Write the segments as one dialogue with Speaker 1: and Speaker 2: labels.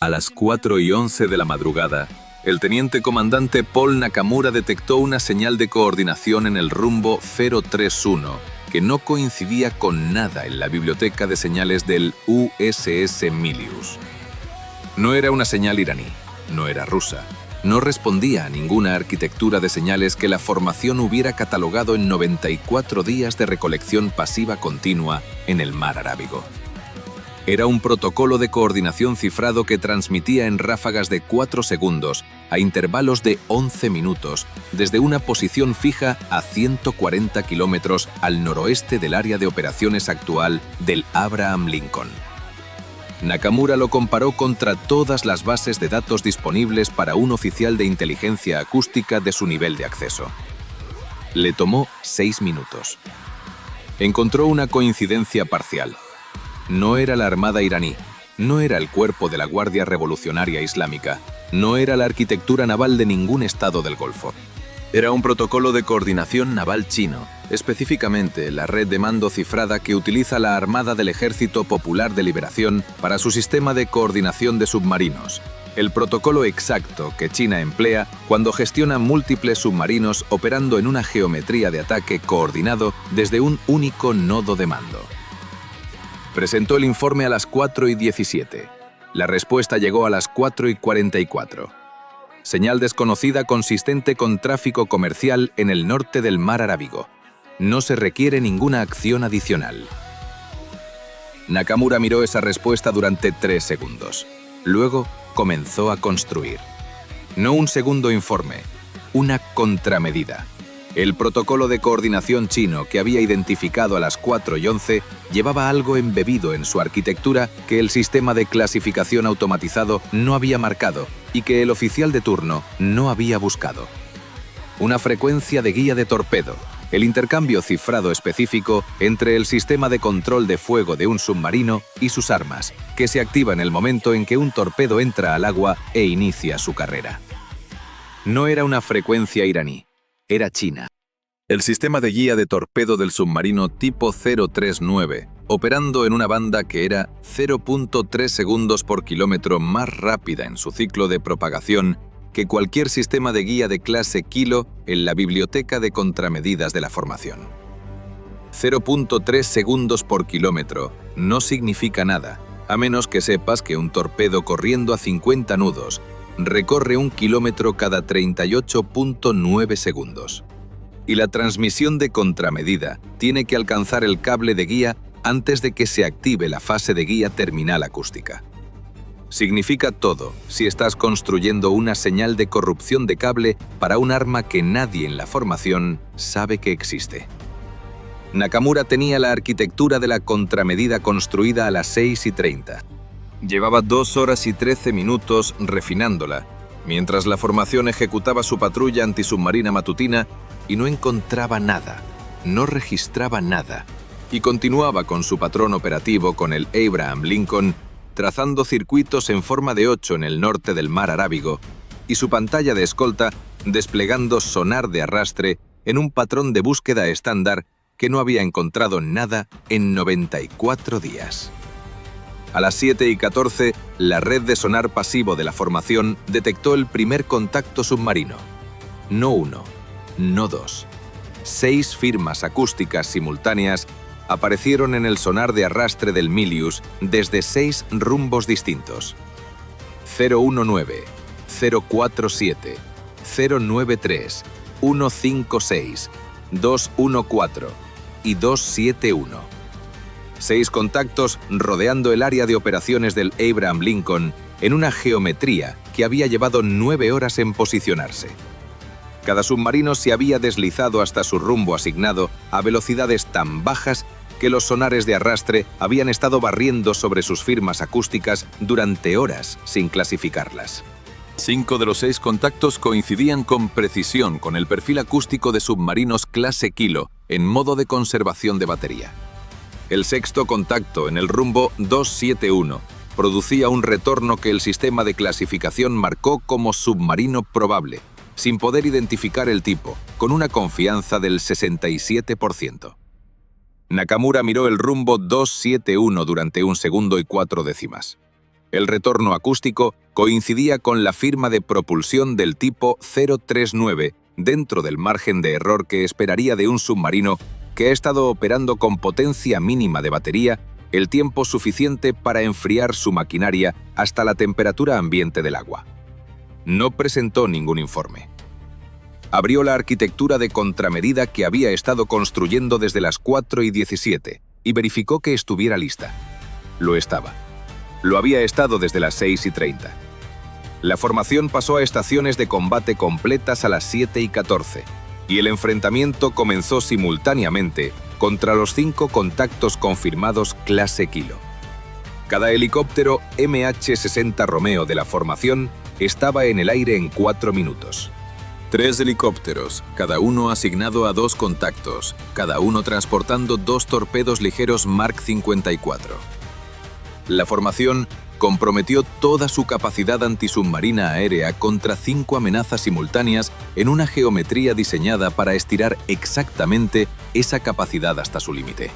Speaker 1: A las 4:11 de la madrugada, el teniente comandante Paul Nakamura detectó una señal de coordinación en el rumbo 031 que no coincidía con nada en la biblioteca de señales del USS Milius. No era una señal iraní, no era rusa, no respondía a ninguna arquitectura de señales que la formación hubiera catalogado en 94 días de recolección pasiva continua en el mar Arábigo. Era un protocolo de coordinación cifrado que transmitía en ráfagas de 4 segundos a intervalos de 11 minutos desde una posición fija a 140 kilómetros al noroeste del área de operaciones actual del Abraham Lincoln. Nakamura lo comparó contra todas las bases de datos disponibles para un oficial de inteligencia acústica de su nivel de acceso. Le tomó 6 minutos. Encontró una coincidencia parcial. No era la Armada iraní, no era el cuerpo de la Guardia Revolucionaria Islámica, no era la arquitectura naval de ningún estado del Golfo. Era un protocolo de coordinación naval chino, específicamente la red de mando cifrada que utiliza la Armada del Ejército Popular de Liberación para su sistema de coordinación de submarinos, el protocolo exacto que China emplea cuando gestiona múltiples submarinos operando en una geometría de ataque coordinado desde un único nodo de mando. Presentó el informe a las 4:17. La respuesta llegó a las 4:44. Señal desconocida consistente con tráfico comercial en el norte del mar Arábigo. No se requiere ninguna acción adicional. Nakamura miró esa respuesta durante 3 segundos. Luego comenzó a construir. No un segundo informe, una contramedida. El protocolo de coordinación chino que había identificado a las 4:11 llevaba algo embebido en su arquitectura que el sistema de clasificación automatizado no había marcado y que el oficial de turno no había buscado. Una frecuencia de guía de torpedo, el intercambio cifrado específico entre el sistema de control de fuego de un submarino y sus armas, que se activa en el momento en que un torpedo entra al agua e inicia su carrera. No era una frecuencia iraní. Era China. El sistema de guía de torpedo del submarino tipo 039, operando en una banda que era 0.3 segundos por kilómetro más rápida en su ciclo de propagación que cualquier sistema de guía de clase Kilo en la biblioteca de contramedidas de la formación. 0.3 segundos por kilómetro no significa nada, a menos que sepas que un torpedo corriendo a 50 nudos recorre 1 kilómetro cada 38.9 segundos. Y la transmisión de contramedida tiene que alcanzar el cable de guía antes de que se active la fase de guía terminal acústica. Significa todo si estás construyendo una señal de corrupción de cable para un arma que nadie en la formación sabe que existe. Nakamura tenía la arquitectura de la contramedida construida a las 6:30. Llevaba 2 horas y 13 minutos refinándola, mientras la formación ejecutaba su patrulla antisubmarina matutina y no encontraba nada, no registraba nada, y continuaba con su patrón operativo con el Abraham Lincoln, trazando circuitos en forma de 8 en el norte del mar Arábigo, y su pantalla de escolta desplegando sonar de arrastre en un patrón de búsqueda estándar que no había encontrado nada en 94 días. A las 7:14, la red de sonar pasivo de la formación detectó el primer contacto submarino. No 1, no 2. 6 firmas acústicas simultáneas aparecieron en el sonar de arrastre del Milius desde 6 rumbos distintos. 019, 047, 093, 156, 214 y 271. 6 contactos rodeando el área de operaciones del Abraham Lincoln en una geometría que había llevado 9 horas en posicionarse. Cada submarino se había deslizado hasta su rumbo asignado a velocidades tan bajas que los sonares de arrastre habían estado barriendo sobre sus firmas acústicas durante horas sin clasificarlas. 5 de los 6 contactos coincidían con precisión con el perfil acústico de submarinos clase Kilo en modo de conservación de batería. El 6º contacto en el rumbo 271 producía un retorno que el sistema de clasificación marcó como submarino probable, sin poder identificar el tipo, con una confianza del 67%. Nakamura miró el rumbo 271 durante 1 segundo y 4 décimas. El retorno acústico coincidía con la firma de propulsión del tipo 039 dentro del margen de error que esperaría de un submarino que ha estado operando con potencia mínima de batería el tiempo suficiente para enfriar su maquinaria hasta la temperatura ambiente del agua. No presentó ningún informe. Abrió la arquitectura de contramedida que había estado construyendo desde las 4:17 y verificó que estuviera lista. Lo estaba. Lo había estado desde las 6:30. La formación pasó a estaciones de combate completas a las 7:14 y el enfrentamiento comenzó simultáneamente contra los 5 contactos confirmados clase Kilo. Cada helicóptero MH-60 Romeo de la formación estaba en el aire en 4 minutos. 3 helicópteros, cada uno asignado a 2 contactos, cada uno transportando 2 torpedos ligeros Mark 54. La formación comprometió toda su capacidad antisubmarina aérea contra 5 amenazas simultáneas en una geometría diseñada para estirar exactamente esa capacidad hasta su límite.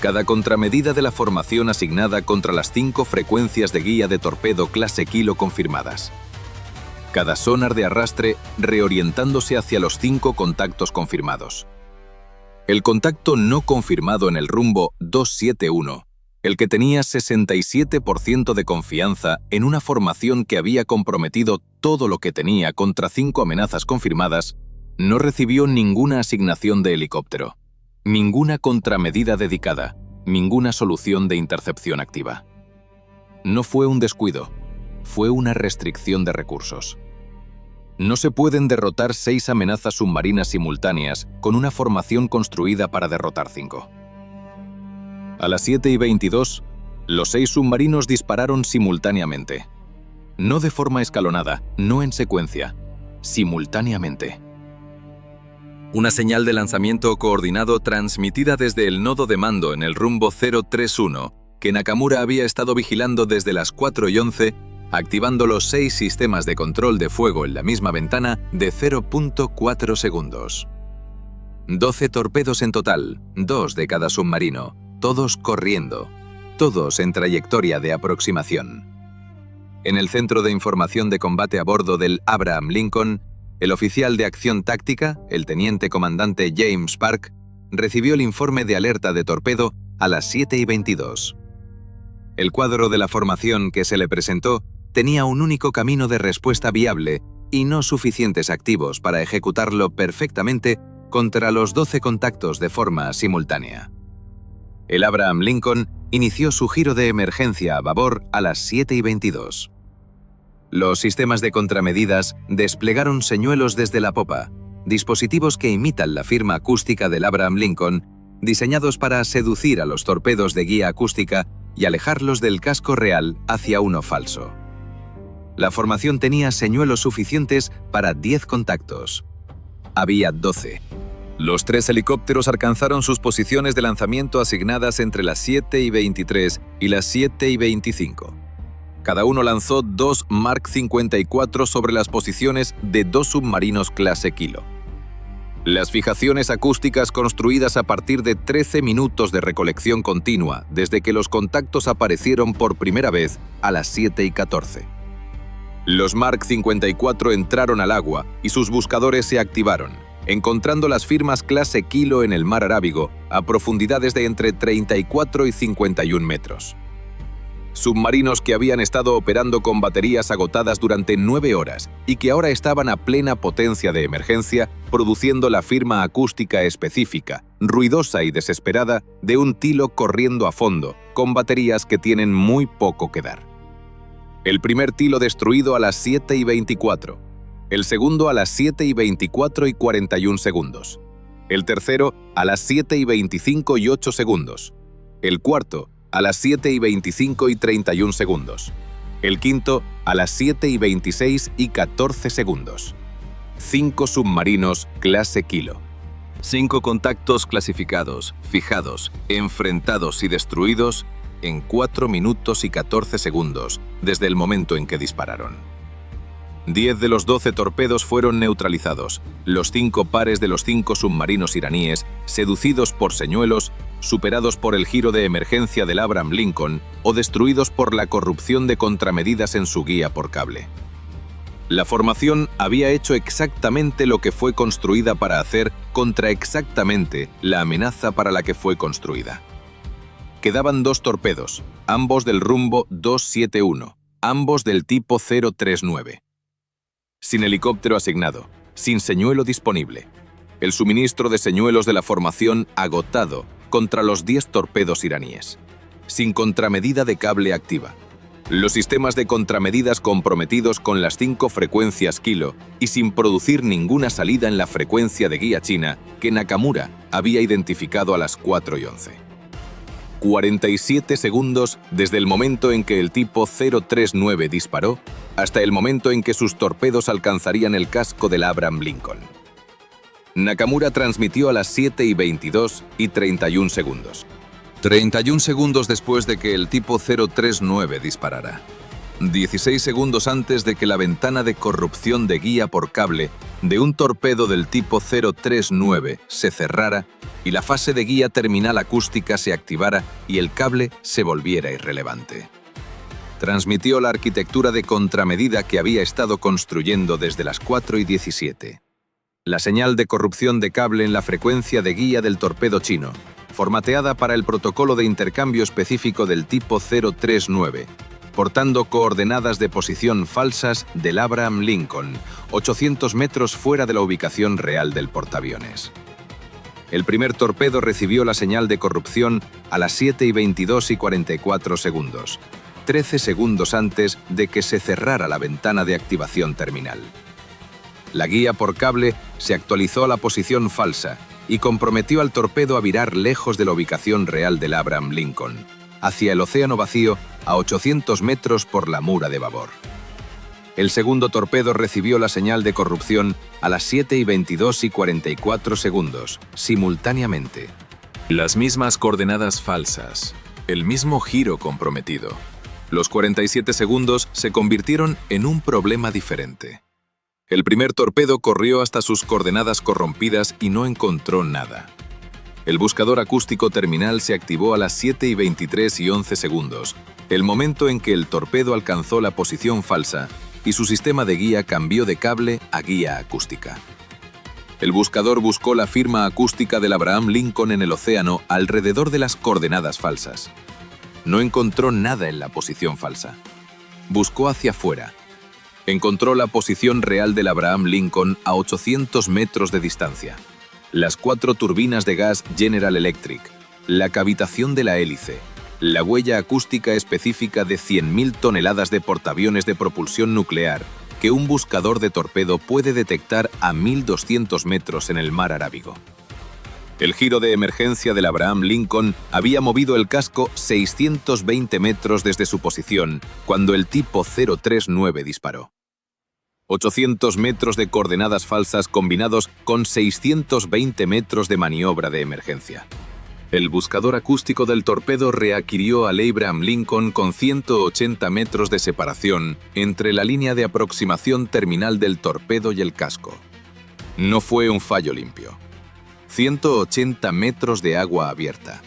Speaker 1: Cada contramedida de la formación asignada contra las 5 frecuencias de guía de torpedo clase Kilo confirmadas. Cada sonar de arrastre reorientándose hacia los 5 contactos confirmados. El contacto no confirmado en el rumbo 271, el que tenía 67% de confianza en una formación que había comprometido todo lo que tenía contra 5 amenazas confirmadas, no recibió ninguna asignación de helicóptero, ninguna contramedida dedicada, ninguna solución de intercepción activa. No fue un descuido, fue una restricción de recursos. No se pueden derrotar 6 amenazas submarinas simultáneas con una formación construida para derrotar 5. A las 7:22, los 6 submarinos dispararon simultáneamente. No de forma escalonada, no en secuencia, simultáneamente. Una señal de lanzamiento coordinado transmitida desde el nodo de mando en el rumbo 031, que Nakamura había estado vigilando desde las 4:11, activando los 6 sistemas de control de fuego en la misma ventana de 0.4 segundos. 12 torpedos en total, 2 de cada submarino, todos corriendo, todos en trayectoria de aproximación. En el centro de información de combate a bordo del Abraham Lincoln, el oficial de acción táctica, el teniente comandante James Park, recibió el informe de alerta de torpedo a las 7:22. El cuadro de la formación que se le presentó tenía un único camino de respuesta viable y no suficientes activos para ejecutarlo perfectamente contra los 12 contactos de forma simultánea. El Abraham Lincoln inició su giro de emergencia a babor a las 7:22. Los sistemas de contramedidas desplegaron señuelos desde la popa, dispositivos que imitan la firma acústica del Abraham Lincoln, diseñados para seducir a los torpedos de guía acústica y alejarlos del casco real hacia uno falso. La formación tenía señuelos suficientes para 10 contactos. Había 12. Los 3 helicópteros alcanzaron sus posiciones de lanzamiento asignadas entre las 7:23 y las 7:25. Cada uno lanzó 2 Mark 54 sobre las posiciones de 2 submarinos clase Kilo. Las fijaciones acústicas construidas a partir de 13 minutos de recolección continua desde que los contactos aparecieron por primera vez a las 7:14. Los Mark 54 entraron al agua y sus buscadores se activaron, encontrando las firmas clase Kilo en el mar Arábigo a profundidades de entre 34 y 51 metros. Submarinos que habían estado operando con baterías agotadas durante 9 horas y que ahora estaban a plena potencia de emergencia, produciendo la firma acústica específica, ruidosa y desesperada de un tilo corriendo a fondo, con baterías que tienen muy poco que dar. El primer tilo destruido a las 7:24. El segundo a las 7:24 y 41 segundos. El tercero a las 7:25 y 8 segundos. El cuarto a las 7:25 y 31 segundos. El quinto a las 7:26 y 14 segundos. 5 submarinos clase Kilo. 5 contactos clasificados, fijados, enfrentados y destruidos en 4 minutos y 14 segundos desde el momento en que dispararon. 10 de los 12 torpedos fueron neutralizados. Los 5 pares de los 5 submarinos iraníes, seducidos por señuelos, superados por el giro de emergencia del Abraham Lincoln o destruidos por la corrupción de contramedidas en su guía por cable. La formación había hecho exactamente lo que fue construida para hacer contra exactamente la amenaza para la que fue construida. Quedaban 2 torpedos, ambos del rumbo 271, ambos del tipo 039. Sin helicóptero asignado, sin señuelo disponible. El suministro de señuelos de la formación agotado contra los 10 torpedos iraníes. Sin contramedida de cable activa. Los sistemas de contramedidas comprometidos con las 5 frecuencias kilo y sin producir ninguna salida en la frecuencia de guía china que Nakamura había identificado a las 4:11. 47 segundos desde el momento en que el tipo 039 disparó hasta el momento en que sus torpedos alcanzarían el casco del Abraham Lincoln. Nakamura transmitió a las 7:22 y 31 segundos. 31 segundos después de que el tipo 039 disparara. 16 segundos antes de que la ventana de corrupción de guía por cable de un torpedo del tipo 039 se cerrara y la fase de guía terminal acústica se activara y el cable se volviera irrelevante. Transmitió la arquitectura de contramedida que había estado construyendo desde las 4:17. La señal de corrupción de cable en la frecuencia de guía del torpedo chino, formateada para el protocolo de intercambio específico del tipo 039, portando coordenadas de posición falsas del Abraham Lincoln, 800 metros fuera de la ubicación real del portaaviones. El primer torpedo recibió la señal de corrupción a las 7:22 y 44 segundos, 13 segundos antes de que se cerrara la ventana de activación terminal. La guía por cable se actualizó a la posición falsa y comprometió al torpedo a virar lejos de la ubicación real del Abraham Lincoln, hacia el océano vacío a 800 metros por la mura de babor. El segundo torpedo recibió la señal de corrupción a las 7:22 y 44 segundos, simultáneamente. Las mismas coordenadas falsas, el mismo giro comprometido. Los 47 segundos se convirtieron en un problema diferente. El primer torpedo corrió hasta sus coordenadas corrompidas y no encontró nada. El buscador acústico terminal se activó a las 7:23 y 11 segundos, el momento en que el torpedo alcanzó la posición falsa y su sistema de guía cambió de cable a guía acústica. El buscador buscó la firma acústica del Abraham Lincoln en el océano alrededor de las coordenadas falsas. No encontró nada en la posición falsa. Buscó hacia afuera. Encontró la posición real del Abraham Lincoln a 800 metros de distancia. Las 4 turbinas de gas General Electric, la cavitación de la hélice, la huella acústica específica de 100.000 toneladas de portaaviones de propulsión nuclear que un buscador de torpedo puede detectar a 1.200 metros en el mar Arábigo. El giro de emergencia del Abraham Lincoln había movido el casco 620 metros desde su posición cuando el tipo 039 disparó. 800 metros de coordenadas falsas combinados con 620 metros de maniobra de emergencia. El buscador acústico del torpedo readquirió al Abraham Lincoln con 180 metros de separación entre la línea de aproximación terminal del torpedo y el casco. No fue un fallo limpio. 180 metros de agua abierta.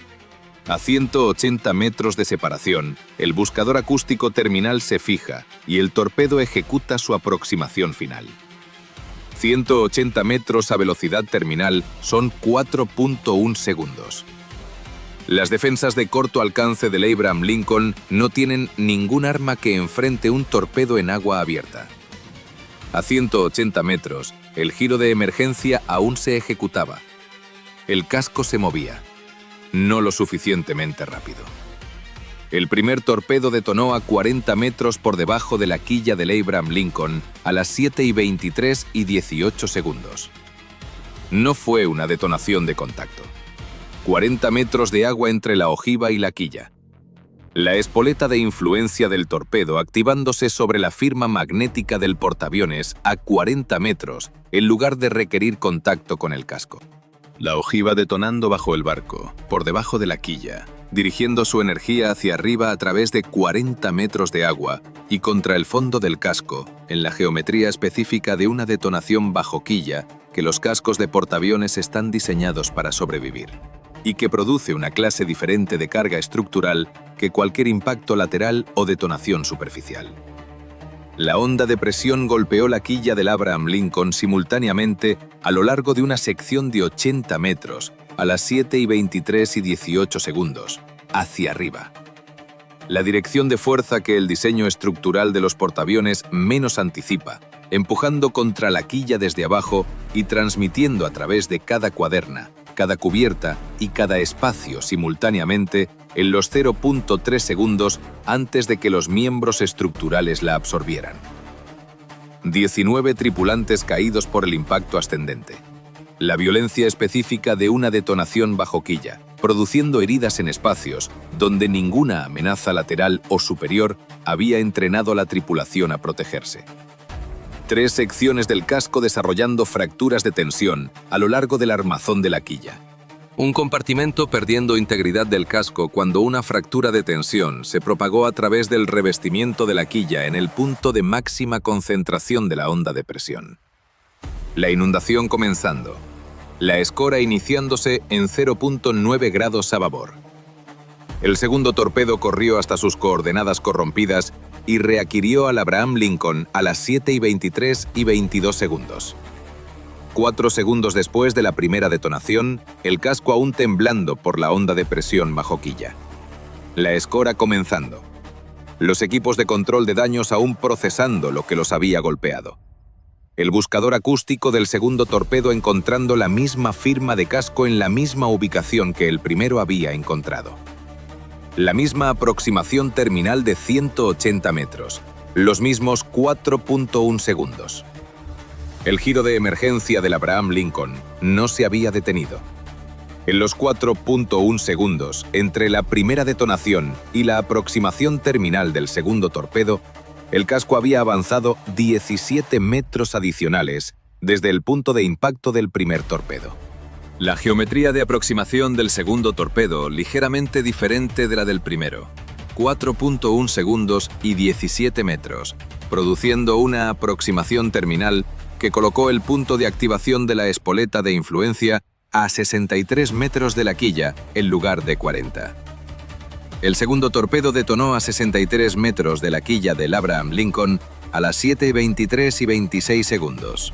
Speaker 1: A 180 metros de separación, el buscador acústico terminal se fija y el torpedo ejecuta su aproximación final. 180 metros a velocidad terminal son 4.1 segundos. Las defensas de corto alcance del Abraham Lincoln no tienen ningún arma que enfrente un torpedo en agua abierta. A 180 metros, el giro de emergencia aún se ejecutaba. El casco se movía, no lo suficientemente rápido. El primer torpedo detonó a 40 metros por debajo de la quilla del Abraham Lincoln a las 7:23 y 18 segundos. No fue una detonación de contacto. 40 metros de agua entre la ojiva y la quilla. La espoleta de influencia del torpedo activándose sobre la firma magnética del portaaviones a 40 metros en lugar de requerir contacto con el casco. La ojiva detonando bajo el barco, por debajo de la quilla, dirigiendo su energía hacia arriba a través de 40 metros de agua y contra el fondo del casco, en la geometría específica de una detonación bajo quilla que los cascos de portaaviones están diseñados para sobrevivir, y que produce una clase diferente de carga estructural que cualquier impacto lateral o detonación superficial. La onda de presión golpeó la quilla del Abraham Lincoln simultáneamente a lo largo de una sección de 80 metros a las 7:23:18, hacia arriba. La dirección de fuerza que el diseño estructural de los portaaviones menos anticipa, empujando contra la quilla desde abajo y transmitiendo a través de cada cuaderna, cada cubierta y cada espacio simultáneamente en los 0.3 segundos antes de que los miembros estructurales la absorbieran. 19 tripulantes caídos por el impacto ascendente. La violencia específica de una detonación bajo quilla, produciendo heridas en espacios donde ninguna amenaza lateral o superior había entrenado a la tripulación a protegerse. 3 secciones del casco desarrollando fracturas de tensión a lo largo del armazón de la quilla. Un compartimento perdiendo integridad del casco cuando una fractura de tensión se propagó a través del revestimiento de la quilla en el punto de máxima concentración de la onda de presión. La inundación comenzando. La escora iniciándose en 0.9 grados a babor. El segundo torpedo corrió hasta sus coordenadas corrompidas y readquirió al Abraham Lincoln a las 7:23:22. 4 segundos después de la primera detonación, el casco aún temblando por la onda de presión bajo quilla. La escora comenzando. Los equipos de control de daños aún procesando lo que los había golpeado. El buscador acústico del segundo torpedo encontrando la misma firma de casco en la misma ubicación que el primero había encontrado. La misma aproximación terminal de 180 metros, los mismos 4.1 segundos. El giro de emergencia del Abraham Lincoln no se había detenido. En los 4.1 segundos entre la primera detonación y la aproximación terminal del segundo torpedo, el casco había avanzado 17 metros adicionales desde el punto de impacto del primer torpedo. La geometría de aproximación del segundo torpedo ligeramente diferente de la del primero. 4.1 segundos y 17 metros, produciendo una aproximación terminal que colocó el punto de activación de la espoleta de influencia a 63 metros de la quilla en lugar de 40. El segundo torpedo detonó a 63 metros de la quilla del Abraham Lincoln a las 7:23:26.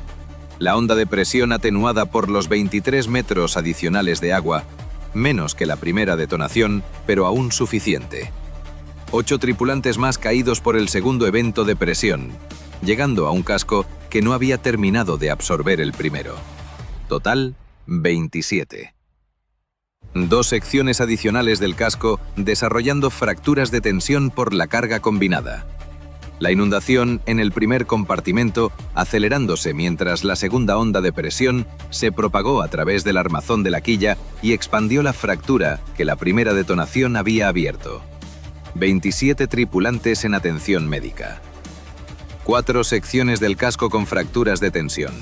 Speaker 1: La onda de presión atenuada por los 23 metros adicionales de agua, menos que la primera detonación, pero aún suficiente. 8 tripulantes más caídos por el segundo evento de presión, llegando a un casco que no había terminado de absorber el primero. Total, 27. 2 secciones adicionales del casco desarrollando fracturas de tensión por la carga combinada. La inundación en el primer compartimento acelerándose mientras la segunda onda de presión se propagó a través del armazón de la quilla y expandió la fractura que la primera detonación había abierto. 27 tripulantes en atención médica. 4 secciones del casco con fracturas de tensión.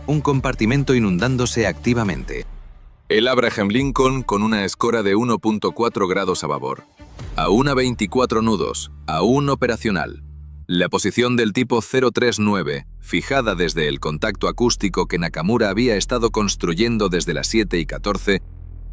Speaker 1: Un compartimento inundándose activamente. El Abraham Lincoln con una escora de 1.4 grados a babor. Aún a 24 nudos, aún operacional. La posición del tipo 039, fijada desde el contacto acústico que Nakamura había estado construyendo desde las 7:14,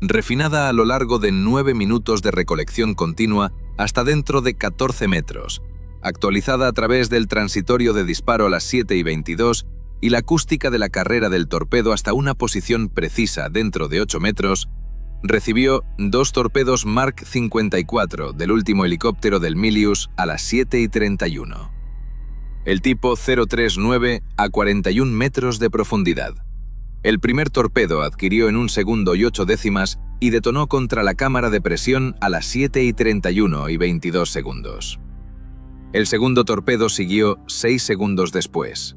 Speaker 1: refinada a lo largo de 9 minutos de recolección continua hasta dentro de 14 metros, actualizada a través del transitorio de disparo a las 7:22 y la acústica de la carrera del torpedo hasta una posición precisa dentro de 8 metros, recibió 2 torpedos Mark 54 del último helicóptero del Milius a las 7:31. El tipo 039 a 41 metros de profundidad. El primer torpedo adquirió en 1 segundo y 8 décimas y detonó contra la cámara de presión a las 7:31:22. El segundo torpedo siguió 6 segundos después.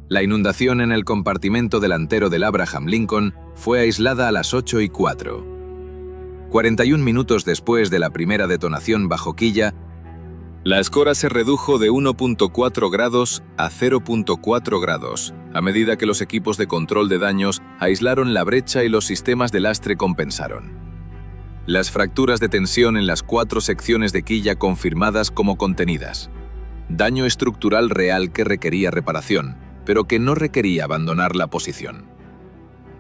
Speaker 1: La inundación en el compartimento delantero del Abraham Lincoln fue aislada a las 8:04. 41 minutos después de la primera detonación bajo quilla, la escora se redujo de 1.4 grados a 0.4 grados, a medida que los equipos de control de daños aislaron la brecha y los sistemas de lastre compensaron. Las fracturas de tensión en las 4 secciones de quilla confirmadas como contenidas. daño estructural real que requería reparación, pero que no requería abandonar la posición.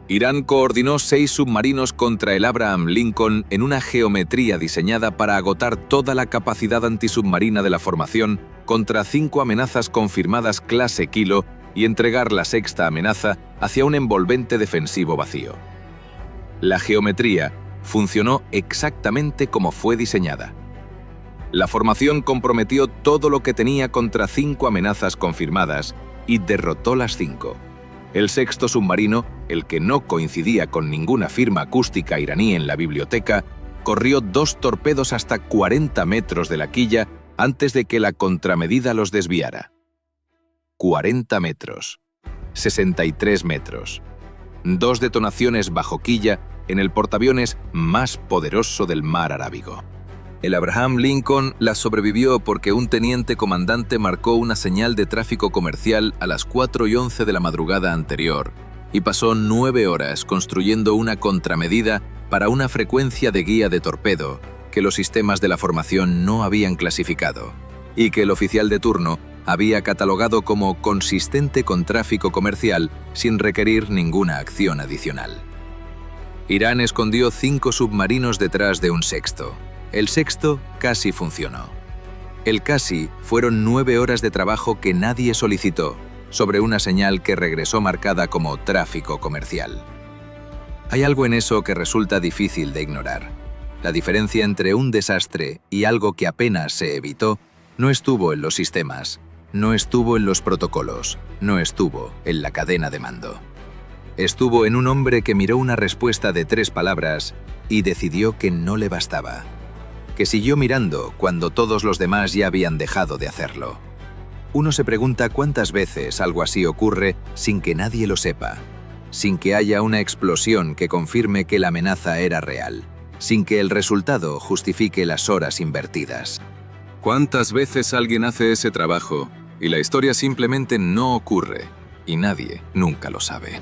Speaker 1: Irán coordinó 6 submarinos contra el Abraham Lincoln en una geometría diseñada para agotar toda la capacidad antisubmarina de la formación contra 5 amenazas confirmadas clase Kilo y entregar la 6ª amenaza hacia un envolvente defensivo vacío. La geometría funcionó exactamente como fue diseñada. La formación comprometió todo lo que tenía contra 5 amenazas confirmadas y derrotó las 5. El 6º submarino, el que no coincidía con ninguna firma acústica iraní en la biblioteca, corrió 2 torpedos hasta 40 metros de la quilla antes de que la contramedida los desviara. 40 metros. 63 metros. 2 detonaciones bajo quilla en el portaaviones más poderoso del mar Arábigo. El Abraham Lincoln la sobrevivió porque un teniente comandante marcó una señal de tráfico comercial a las 4:11 de la madrugada anterior y pasó 9 horas construyendo una contramedida para una frecuencia de guía de torpedo que los sistemas de la formación no habían clasificado y que el oficial de turno había catalogado como consistente con tráfico comercial sin requerir ninguna acción adicional. Irán escondió 5 submarinos detrás de un 6º. El 6º casi funcionó. El casi fueron 9 horas de trabajo que nadie solicitó, sobre una señal que regresó marcada como tráfico comercial. Hay algo en eso que resulta difícil de ignorar. La diferencia entre un desastre y algo que apenas se evitó no estuvo en los sistemas, no estuvo en los protocolos, no estuvo en la cadena de mando. Estuvo en un hombre que miró una respuesta de 3 palabras y decidió que no le bastaba, que siguió mirando cuando todos los demás ya habían dejado de hacerlo. Uno se pregunta cuántas veces algo así ocurre sin que nadie lo sepa, sin que haya una explosión que confirme que la amenaza era real, sin que el resultado justifique las horas invertidas. ¿Cuántas veces alguien hace ese trabajo y la historia simplemente no ocurre y nadie nunca lo sabe?